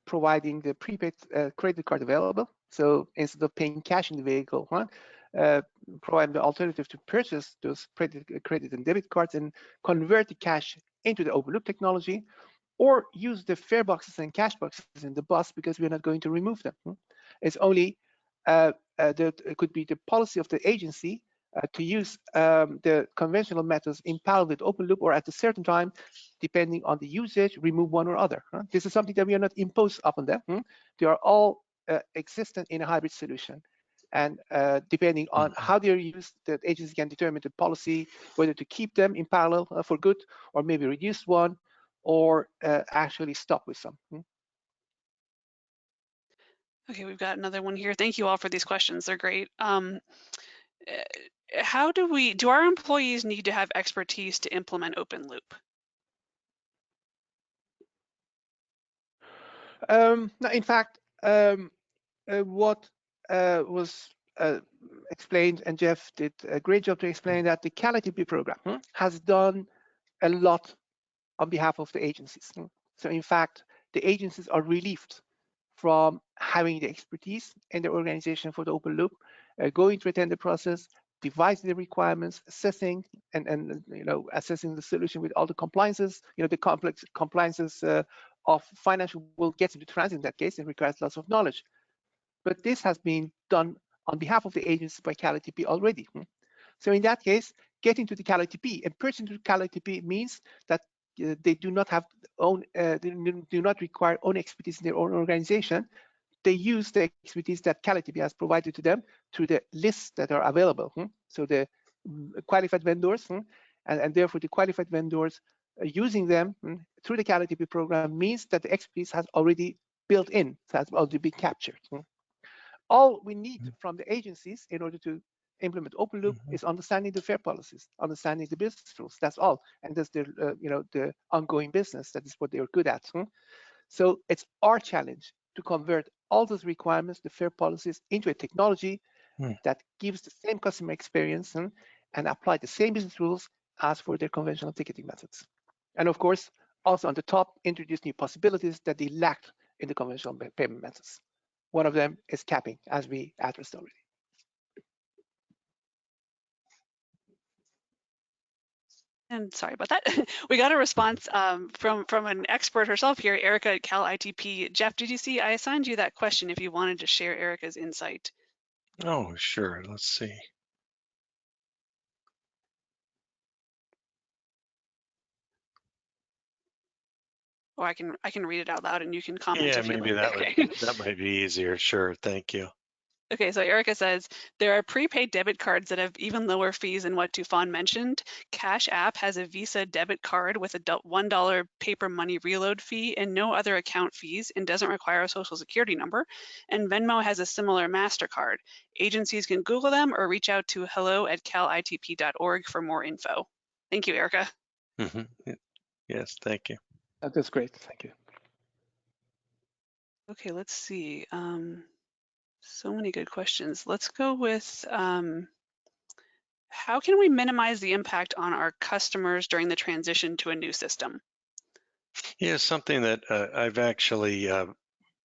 providing the prepaid credit card available. So instead of paying cash in the vehicle, provide the alternative to purchase those credit and debit cards and convert the cash into the open loop technology, or use the fare boxes and cash boxes in the bus because we're not going to remove them. It's only it could be the policy of the agency to use the conventional methods in parallel with open loop, or at a certain time, depending on the usage, remove one or other. This is something that we are not imposed upon them. They are all existent in a hybrid solution. And depending on how they're used, the agency can determine the policy, whether to keep them in parallel for good, or maybe reduce one, or actually stop with some. Okay, we've got another one here. Thank you all for these questions. They're great. How do our employees need to have expertise to implement open loop? In fact, what was explained, and Jeff did a great job to explain that the CALITP program has done a lot on behalf of the agencies. So in fact, the agencies are relieved from having the expertise in the organization for the open loop, going through a tender process, devising the requirements, assessing and assessing the solution with all the compliances, the complex compliances of financial will get into transit in that case. It requires lots of knowledge. But this has been done on behalf of the agency by CALITP already. So in that case, getting to the CALITP and purchasing to CALITP means that they do not have they do not require own expertise in their own organization they use the expertise that CalATP has provided to them through the lists that are available. So the qualified vendors, and therefore the qualified vendors using them through the CalATP program means that the expertise has already built in, so has already been captured. All we need from the agencies in order to implement open loop is understanding the fair policies, understanding the business rules. That's all, and that's their, the ongoing business. That is what they are good at. So it's our challenge to convert all those requirements, the fair policies, into a technology that gives the same customer experience and apply the same business rules as for their conventional ticketing methods. And of course, also on the top, introduce new possibilities that they lacked in the conventional payment methods. One of them is capping, as we addressed already. And sorry about that. We got a response from an expert herself here, Erica at CalITP. Jeff, did you see? I assigned you that question if you wanted to share Erica's insight. Oh, sure. Let's see. Or I can read it out loud and you can comment. Yeah, if you maybe like. that might be easier. Sure. Thank you. Okay, so Erica says, there are prepaid debit cards that have even lower fees than what Tufan mentioned. Cash App has a Visa debit card with a $1 paper money reload fee and no other account fees and doesn't require a social security number. And Venmo has a similar MasterCard. Agencies can Google them or reach out to hello@calitp.org for more info. Thank you, Erica. Yes, thank you. That's great. Thank you. Okay, let's see. So many good questions. Let's go with how can we minimize the impact on our customers during the transition to a new system? Yeah, something that I've actually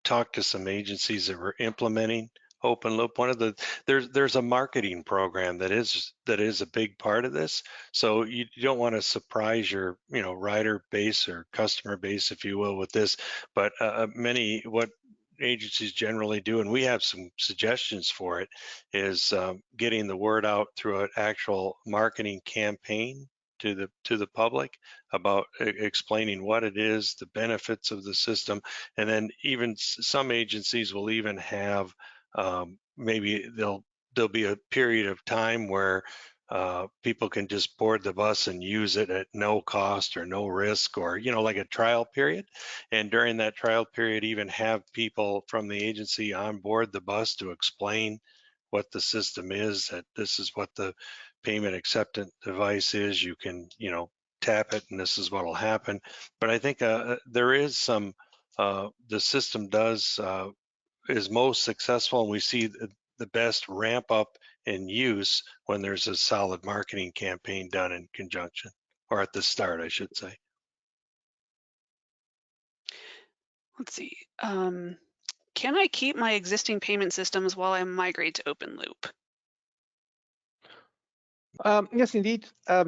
talked to some agencies that were implementing open loop. One of the there's a marketing program that is a big part of this. So you don't want to surprise your rider base or customer base, if you will, with this. But what agencies generally do, and we have some suggestions for it, is getting the word out through an actual marketing campaign to the public about explaining what it is, the benefits of the system, and then even some agencies will even have maybe there'll be a period of time where people can just board the bus and use it at no cost or no risk, or like a trial period. And during that trial period, even have people from the agency on board the bus to explain what the system is, that this is what the payment acceptance device is. You can tap it and this is what will happen. But I think there is some the system is most successful, and we see the best ramp up in use when there's a solid marketing campaign done in conjunction, or at the start, I should say. Let's see. Can I keep my existing payment systems while I migrate to open loop? Yes, indeed.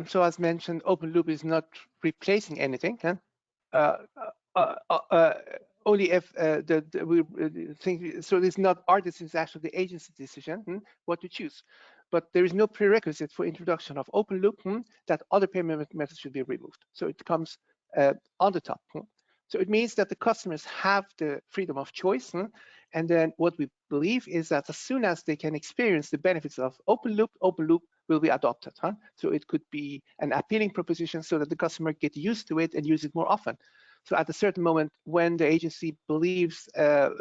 So as mentioned, open loop is not replacing anything. Only if we think so. It's not our decision; it's actually the agency decision what to choose. But there is no prerequisite for introduction of open loop that other payment methods should be removed. So it comes on the top. So it means that the customers have the freedom of choice. And then what we believe is that as soon as they can experience the benefits of open loop will be adopted. So it could be an appealing proposition so that the customer get used to it and use it more often. So at a certain moment, when the agency believes,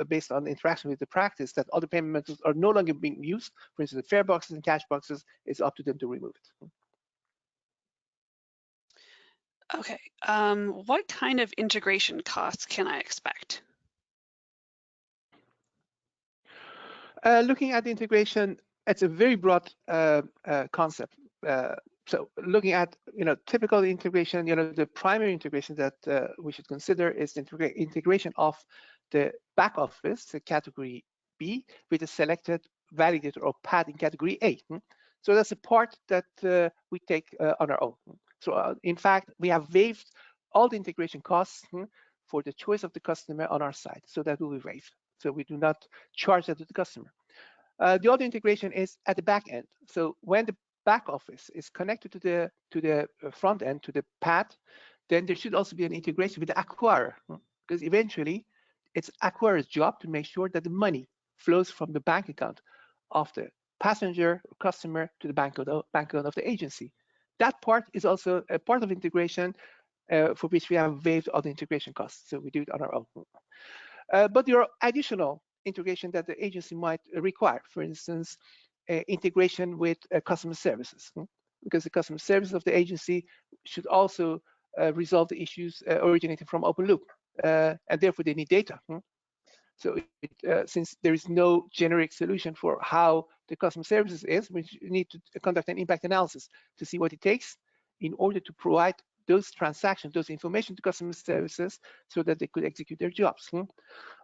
based on interaction with the practice, that other payment methods are no longer being used, for instance, fare boxes and cash boxes, it's up to them to remove it. Okay. What kind of integration costs can I expect? Looking at the integration, it's a very broad concept. So looking at typical integration, the primary integration that we should consider is the integration of the back office, the category B, with a selected validator or pad in category A. So that's a part that we take on our own. So in fact, we have waived all the integration costs for the choice of the customer on our side. So that will be waived. So we do not charge that to the customer. The other integration is at the back end. So when the back office is connected to the front end, to the pad, then there should also be an integration with the acquirer, because eventually It's acquirer's job to make sure that the money flows from the bank account of the passenger or customer to the bank account of the agency. That part is also a part of integration for which we have waived all the integration costs. So we do it on our own. But there are additional integration that the agency might require. For instance, integration with customer services, because the customer service of the agency should also resolve the issues originating from open loop, and therefore they need data. So since there is no generic solution for how the customer services is, we need to conduct an impact analysis to see what it takes in order to provide those transactions, those information to customer services so that they could execute their jobs.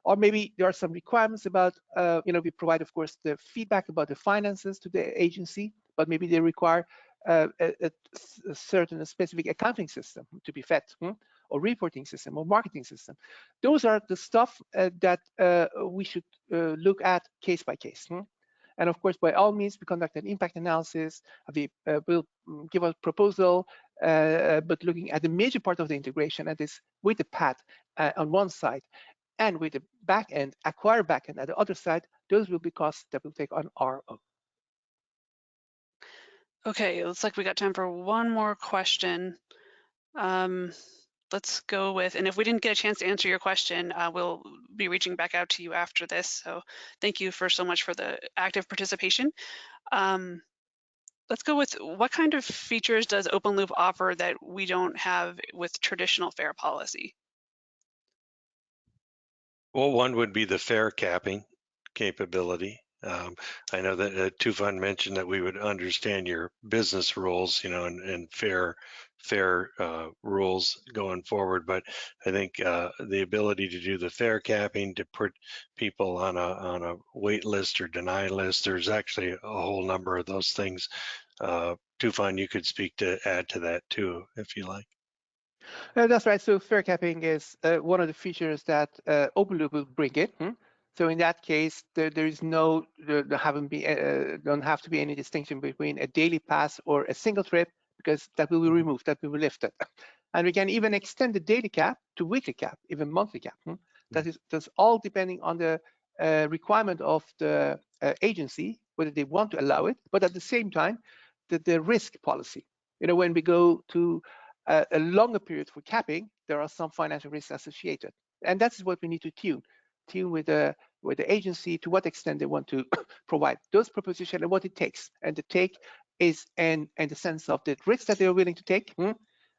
Or maybe there are some requirements about, we provide, of course, the feedback about the finances to the agency, but maybe they require a certain specific accounting system to be fed, or reporting system or marketing system. Those are the stuff that we should look at case by case. And of course, by all means, we conduct an impact analysis. We will give a proposal, but looking at the major part of the integration, and this with the PAT on one side, and with the backend, acquire backend at the other side, those will be costs that we'll take on our own. Okay, it looks like we got time for one more question. Let's go with, and if we didn't get a chance to answer your question, we'll be reaching back out to you after this. So thank you so much for the active participation. Let's go with, what kind of features does OpenLoop offer that we don't have with traditional fare policy? Well, one would be the fare capping capability. I know that Tufan mentioned that we would understand your business rules, and fair rules going forward. But I think the ability to do the fare capping, to put people on a wait list or deny list, there's actually a whole number of those things. Tufan, you could add to that too, if you like. That's right. So fare capping is one of the features that OpenLoop will bring in. So in that case, there don't have to be any distinction between a daily pass or a single trip, because that will be removed, that will be lifted. And we can even extend the daily cap to weekly cap, even monthly cap. That's all depending on the requirement of the agency, whether they want to allow it, but at the same time, the risk policy. When we go to a longer period for capping, there are some financial risks associated. And that's what we need to tune with the agency, to what extent they want to provide those propositions and what it takes. And the take is in the sense of the risks that they are willing to take,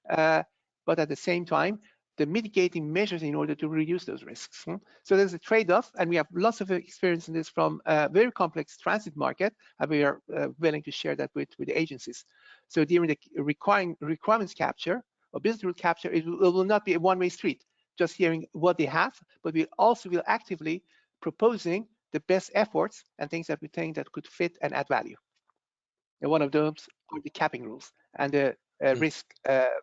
but at the same time, the mitigating measures in order to reduce those risks. So there's a trade-off, and we have lots of experience in this from a very complex transit market, and we are willing to share that with the agencies. So during the requirements capture or business rule capture, it will not be a one-way street, just hearing what they have, but we also will actively proposing the best efforts and things that we think that could fit and add value. And one of those are the capping rules and the risk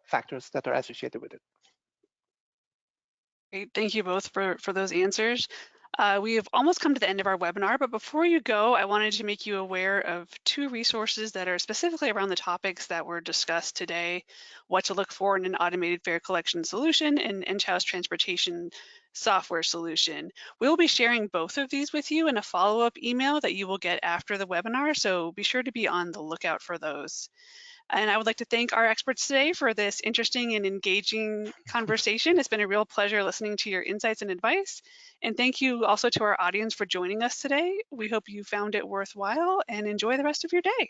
factors that are associated with it. Great, thank you both for those answers. We have almost come to the end of our webinar, but before you go, I wanted to make you aware of 2 resources that are specifically around the topics that were discussed today: what to look for in an automated fare collection solution and Enghouse transportation software solution. We'll be sharing both of these with you in a follow-up email that you will get after the webinar, so be sure to be on the lookout for those. And I would like to thank our experts today for this interesting and engaging conversation. It's been a real pleasure listening to your insights and advice. And thank you also to our audience for joining us today. We hope you found it worthwhile, and enjoy the rest of your day.